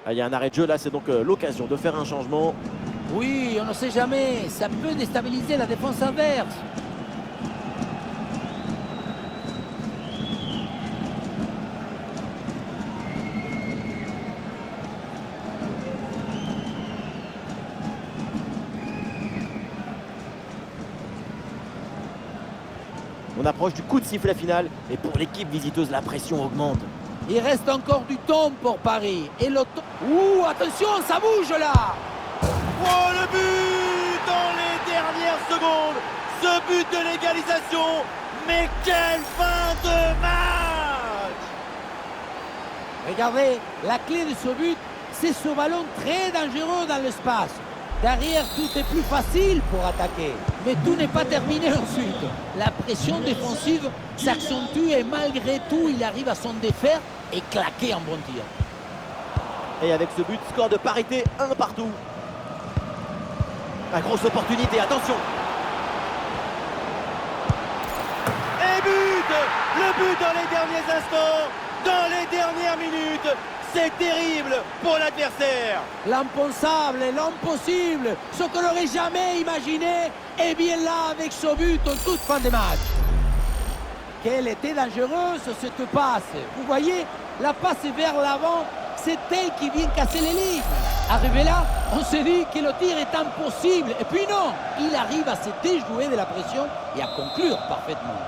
Ah, il y a un arrêt de jeu là, c'est donc l'occasion de faire un changement. Oui, on ne sait jamais, ça peut déstabiliser la défense adverse. On approche du coup de sifflet final et pour l'équipe visiteuse, la pression augmente. Il reste encore du temps pour Paris. Et l'auto... Ouh, attention, ça bouge là. Oh, le but dans les dernières secondes. Ce but de l'égalisation. Mais quelle fin de match! Regardez, la clé de ce but, c'est ce ballon très dangereux dans l'espace. Derrière, tout est plus facile pour attaquer. Mais tout n'est pas terminé ensuite. La pression défensive s'accentue et malgré tout, il arrive à s'en défaire et claquer un bon tir. Et avec ce but, score de parité, 1 partout. La grosse opportunité, attention. Et but! Le but dans les derniers instants, dans les dernières minutes. C'est terrible pour l'adversaire. L'impensable, l'impossible, ce qu'on n'aurait jamais imaginé, est bien là avec ce but en toute fin de match. Quelle était dangereuse cette passe. Vous voyez, la passe vers l'avant, c'est elle qui vient casser les lignes. Arrivé là, on s'est dit que le tir est impossible. Et puis non, il arrive à se déjouer de la pression et à conclure parfaitement.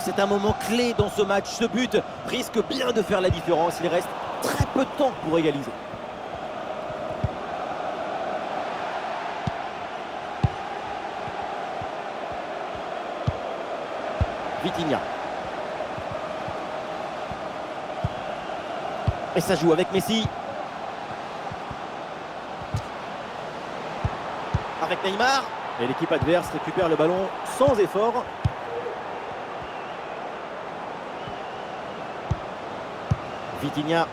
C'est un moment clé dans ce match. Ce but risque bien de faire la différence. Il reste très peu de temps pour égaliser. Vitinha. Et ça joue avec Messi. Avec Neymar. Et l'équipe adverse récupère le ballon sans effort. Vitinha.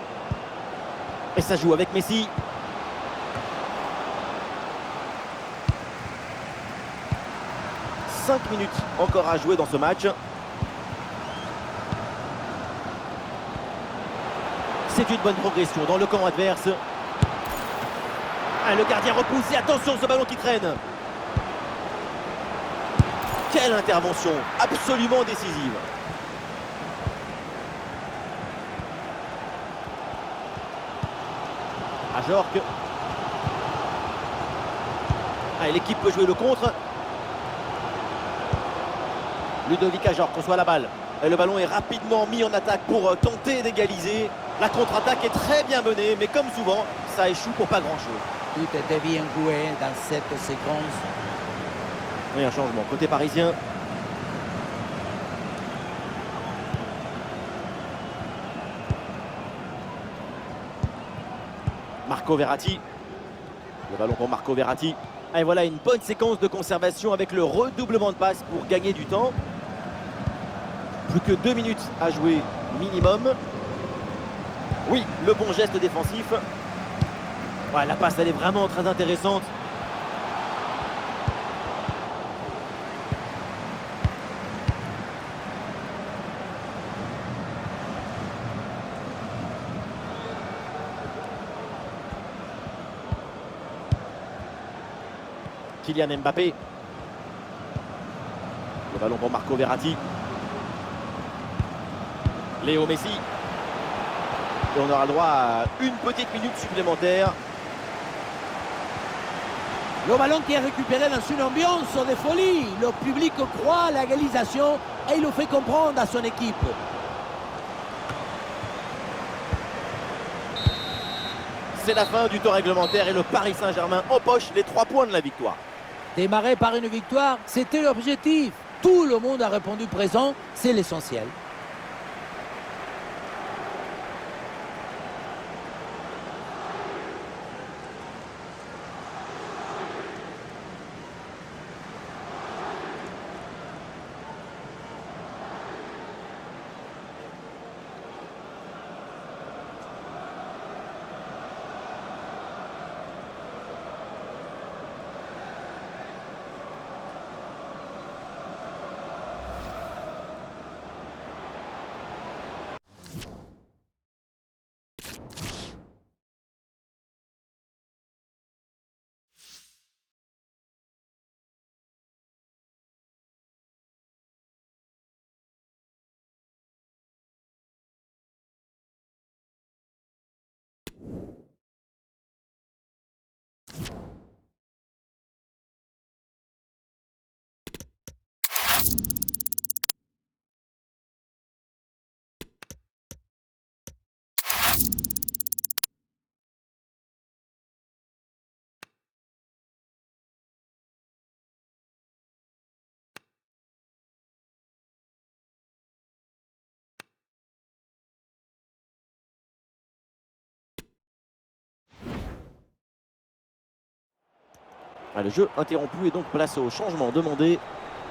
Et ça joue avec Messi. « 5 minutes encore à jouer dans ce match. C'est une bonne progression dans le camp adverse. Ah, le gardien repousse et attention ce ballon qui traîne. Quelle intervention absolument décisive. Ajorc. Ah, l'équipe peut jouer le contre. Ludovic Ajorc reçoit la balle. Et le ballon est rapidement mis en attaque pour tenter d'égaliser. La contre-attaque est très bien menée, mais comme souvent, ça échoue pour pas grand-chose. Tout était bien joué dans cette séquence. Et un changement côté parisien. Marco Verratti. Le ballon pour Marco Verratti. Et voilà une bonne séquence de conservation avec le redoublement de passes pour gagner du temps. Plus que 2 minutes à jouer minimum. Oui, le bon geste défensif. Ouais, la passe, elle est vraiment très intéressante. Kylian Mbappé. Le ballon pour Marco Verratti. Léo Messi. Et on aura le droit à une petite minute supplémentaire. Le ballon qui est récupéré dans une ambiance de folie. Le public croit à l'égalisation et il le fait comprendre à son équipe. C'est la fin du temps réglementaire et le Paris Saint-Germain empoche les 3 points de la victoire. Démarrer par une victoire, c'était l'objectif. Tout le monde a répondu présent, c'est l'essentiel. Ah, le jeu interrompu et donc place au changement demandé.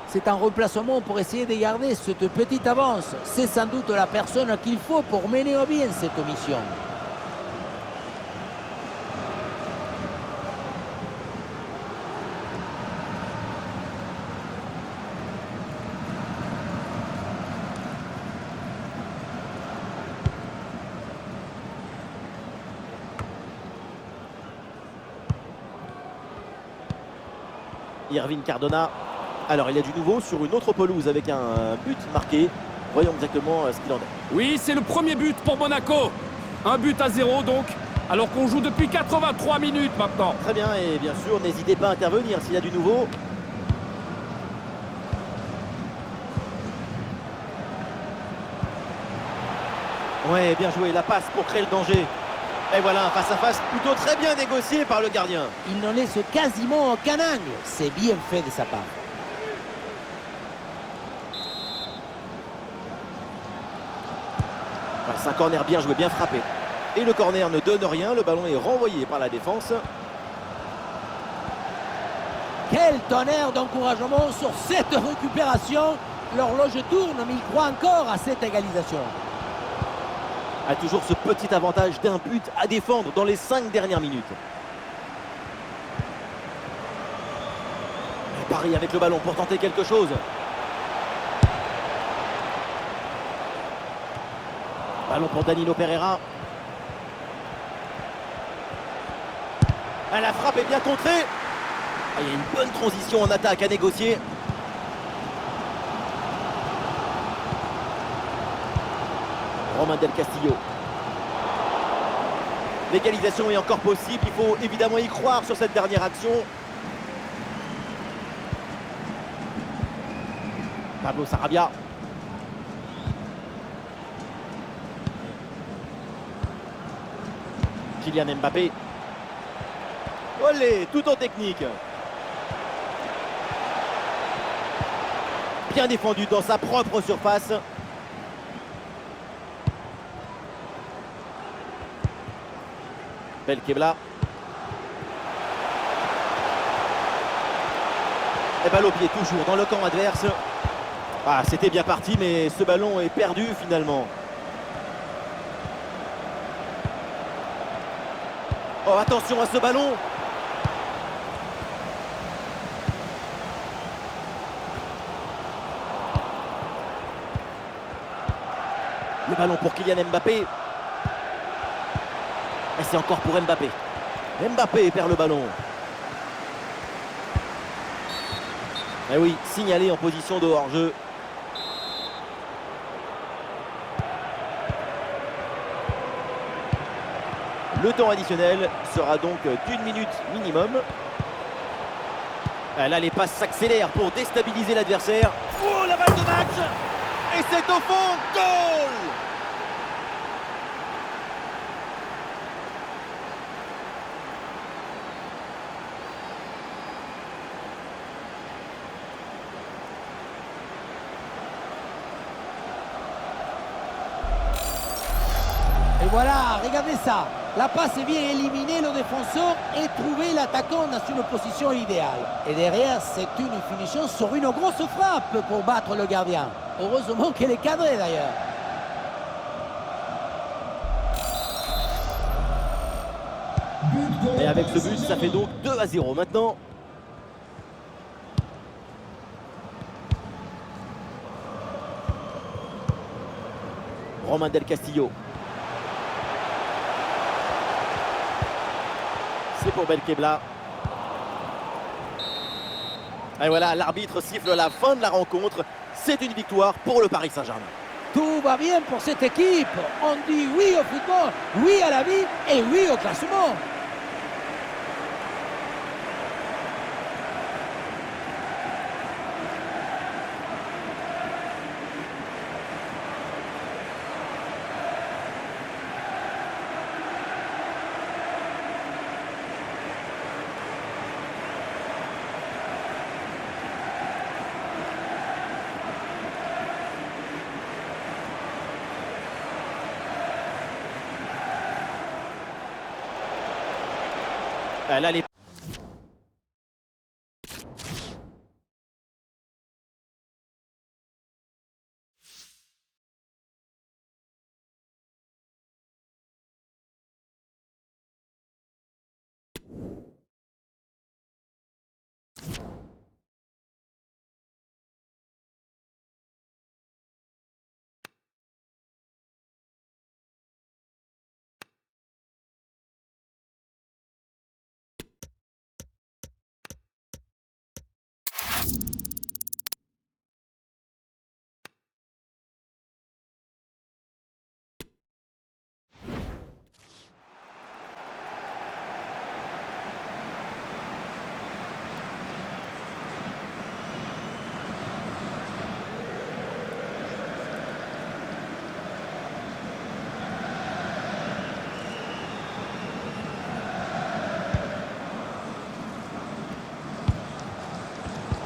C'est un remplacement pour essayer de garder cette petite avance. C'est sans doute la personne qu'il faut pour mener à bien cette mission. Irving Cardona. Alors, il y a du nouveau sur une autre pelouse avec un but marqué. Voyons exactement ce qu'il en est. Oui, c'est le premier but pour Monaco. 1-0 donc, alors qu'on joue depuis 83 minutes maintenant. Très bien, et bien sûr, n'hésitez pas à intervenir s'il y a du nouveau. Ouais, bien joué, la passe pour créer le danger. Et voilà, un face-à-face plutôt très bien négocié par le gardien. Il n'en laisse quasiment aucun angle. C'est bien fait de sa part. C'est un corner bien joué, bien frappé. Et le corner ne donne rien, le ballon est renvoyé par la défense. Quel tonnerre d'encouragement sur cette récupération. L'horloge tourne, mais il croit encore à cette égalisation. A toujours ce petit avantage d'un but à défendre dans les 5 dernières minutes. Et Paris avec le ballon pour tenter quelque chose. Ballon pour Danilo Pereira. La frappe est bien contrée. Il y a une bonne transition en attaque à négocier. Romain Del Castillo. L'égalisation est encore possible. Il faut évidemment y croire sur cette dernière action. Pablo Sarabia. Kylian Mbappé. Olé, tout en technique. Bien défendu dans sa propre surface. Belkebla. Et balle au pied toujours dans le camp adverse. Ah, c'était bien parti, mais ce ballon est perdu finalement. Oh, attention à ce ballon. Le ballon pour Kylian Mbappé. Et c'est encore pour Mbappé. Mbappé perd le ballon. Et oui, signalé en position de hors-jeu. Le temps additionnel sera donc d'1 minute minimum. Là, les passes s'accélèrent pour déstabiliser l'adversaire. Oh, la balle de match! Et c'est au fond, goal! Et voilà, regardez ça. La passe vient éliminer le défenseur et trouver l'attaquant dans une position idéale. Et derrière, c'est une finition sur une grosse frappe pour battre le gardien. Heureusement qu'elle est cadrée d'ailleurs. Et avec ce but, ça fait donc 2-0 maintenant. Romain Del Castillo. C'est pour Belkebla. Et voilà, l'arbitre siffle la fin de la rencontre. C'est une victoire pour le Paris Saint-Germain. Tout va bien pour cette équipe. On dit oui au football, oui à la vie et oui au classement. Là, les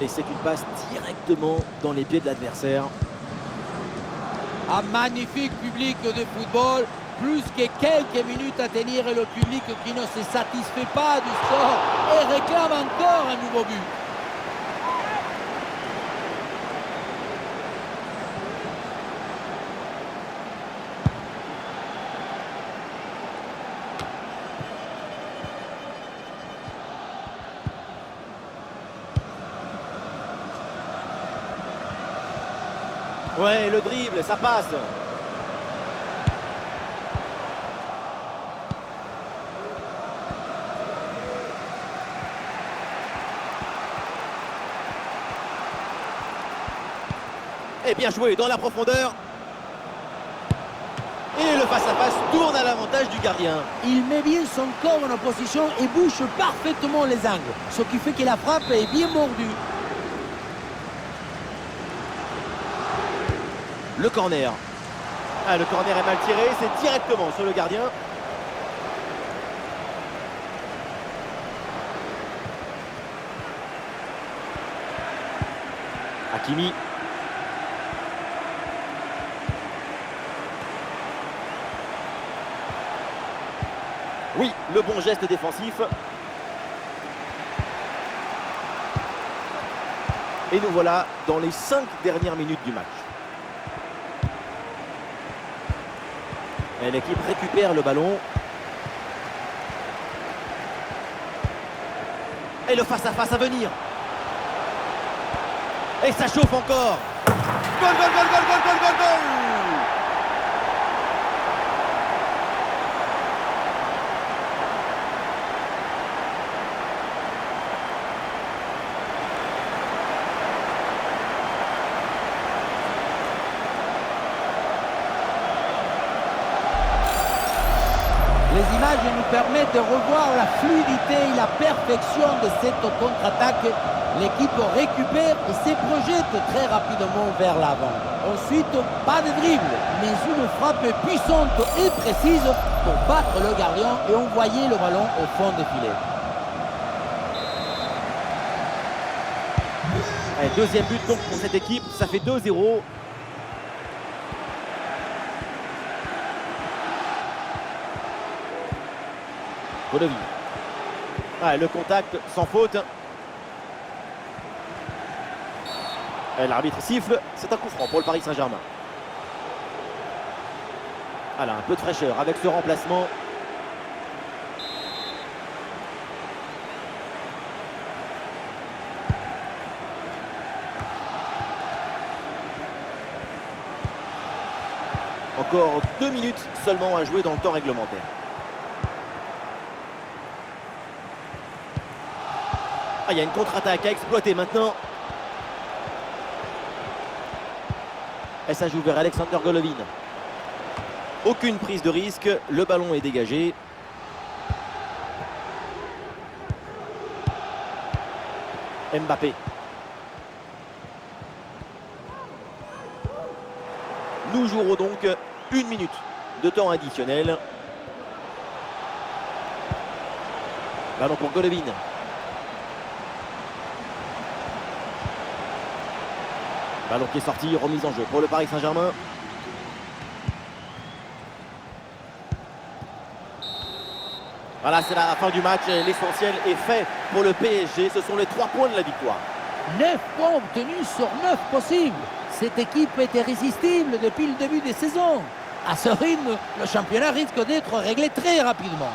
Et c'est une passe directement dans les pieds de l'adversaire. Un magnifique public de football, plus que quelques minutes à tenir et le public qui ne se satisfait pas du score et réclame encore un nouveau but. Ouais, le dribble, ça passe. Et bien joué dans la profondeur. Et le face-à-face tourne à l'avantage du gardien. Il met bien son corps en opposition et bouche parfaitement les angles, ce qui fait que la frappe est bien mordue. Le corner. Ah, le corner est mal tiré, c'est directement sur le gardien. Hakimi. Oui, le bon geste défensif. Et nous voilà dans les 5 dernières minutes du match. Et l'équipe récupère le ballon. Et le face-à-face à venir. Et ça chauffe encore. Goal, goal, goal, goal, goal, goal, goal, goal. Les images nous permettent de revoir la fluidité et la perfection de cette contre-attaque. L'équipe récupère et se projette très rapidement vers l'avant. Ensuite, pas de dribble, mais une frappe puissante et précise pour battre le gardien et envoyer le ballon au fond des filets. Allez, deuxième but donc pour cette équipe, ça fait 2-0. Golovin. Ah, le contact sans faute. L'arbitre siffle, c'est un coup franc pour le Paris Saint-Germain. Voilà, un peu de fraîcheur avec ce remplacement. Encore 2 minutes seulement à jouer dans le temps réglementaire. Ah, il y a une contre-attaque à exploiter maintenant. Et ça joue vers Alexander Golovin. Aucune prise de risque, le ballon est dégagé. Mbappé. Nous jouerons donc 1 minute de temps additionnel. Ballon pour Golovin. Ballon qui est sorti, remise en jeu pour le Paris Saint-Germain. Voilà, c'est la fin du match. L'essentiel est fait pour le PSG. Ce sont les 3 points de la victoire. 9 points obtenus sur 9 possibles. Cette équipe était irrésistible depuis le début des saisons. À ce rythme, le championnat risque d'être réglé très rapidement.